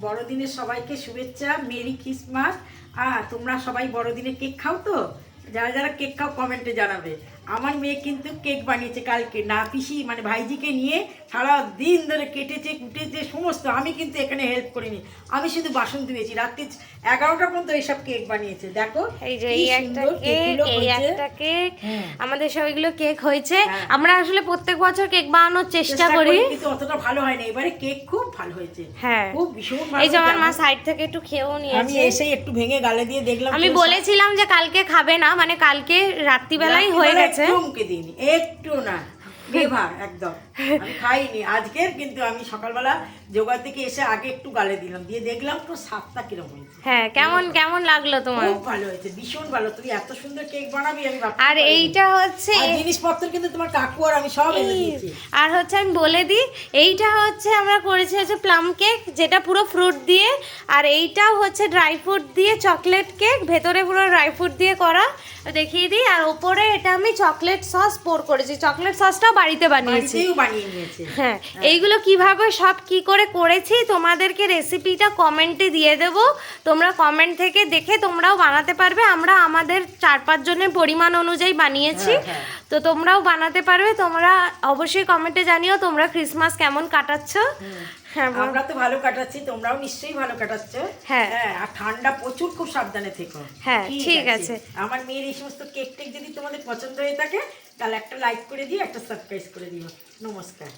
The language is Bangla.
বড়দিনের সবাইকে শুভেচ্ছা, মেরি ক্রিসমাস। তোমরা সবাই বড়দিনে কেক খাও তো? যারা যারা কেক খাও কমেন্টে জানাবে। আমার মেয়ে কিন্তু কেক বানিয়েছে কালকে, না পিসি মানে ভাইজিকে নিয়ে সারা দিন ধরে কেটেছে কুটেছে সমস্ত। আমি কিন্তু এখানে হেল্প করিনি, আমি শুধু বাসন ধুয়েছি। রাত্রি 11টা পর্যন্ত এইসব কেক বানিয়েছে। দেখো এই যে এই একটা কেক, এই একটা কেক, আমাদের সবগুলো কেক হয়েছে। আমরা আসলে প্রত্যেক বছর কেক বানানোর চেষ্টা করি, কিন্তু অতটা ভালো হয় না। এবারে কেক খুব ভালো হয়েছে। হ্যাঁ, খুব ভীষণ ভালো। এই যে আমার মা সাইড থেকে একটু খেয়েও নিয়েছে। আমি এসে একটু ভেঙে গালে দিয়ে দেখলাম। আমি বলেছিলাম যে কালকে খাবে না, মানে কালকে রাত্রিবেলাই হয়ে গেছে। চমকে দিইনি একটু না, বেভার একদম। আমি খাইনি আজকের, কিন্তু আমি সকালবেলা জোগাড় থেকে এসে আগে একটু গালে দিলাম, দিয়ে দেখলাম তো স্বাদটা কিরকম হয়েছে। হ্যাঁ, কেমন লাগলো তোমার? খুব ভালো হয়েছে, ভীষণ ভালো। তুমি এত সুন্দর কেক বানাবি আমি ভাবতে আর এইটা হচ্ছে জিনিসপত্র কিন্তু তোমার কাকু আর আমি সব এনে দিয়েছি। আর হচ্ছে আমি বলে দিই, এইটা হচ্ছে আমরা করেছি হচ্ছে প্লাম কেক, যেটা পুরো ফ্রুট দিয়ে, আর এইটাও হচ্ছে ড্রাই ফ্রুট দিয়ে চকলেট কেক, ভেতরে পুরো ড্রাই ফ্রুট দিয়ে করা। দেখিয়ে দিই। আর ওপরে এটা আমি চকলেট সস পোর করেছি, চকলেট সসটাও বাড়িতে বানিয়েছি। হ্যাঁ, এইগুলো কিভাবে সব কি করে করেছি তোমাদেরকে রেসিপিটা কমেন্টে দিয়ে দেব, তোমরা কমেন্ট থেকে দেখে তোমরাও বানাতে পারবে। আমরা আমাদের 4-5 জনের পরিমাণ অনুযায়ী বানিয়েছি, তো তোমরাও বানাতে পারবে। তোমরা অবশ্যই কমেন্টে জানিও তোমরা ক্রিসমাস কেমন কাটাচ্ছ। হ্যাঁ, আমরা তো ভালো কাটাচ্ছি, তোমরাও নিশ্চয়ই ভালো কাটাচ্ছ। হ্যাঁ, আর ঠান্ডা প্রচুর, খুব সাবধানে থেকো। হ্যাঁ, ঠিক আছে। আমার মেয়ের এই সমস্ত কেক টেক যদি তোমাদের পছন্দ হয়ে থাকে তাহলে একটা লাইক করে দিও, একটা সাবস্ক্রাইব করে দিও। নমস্কার।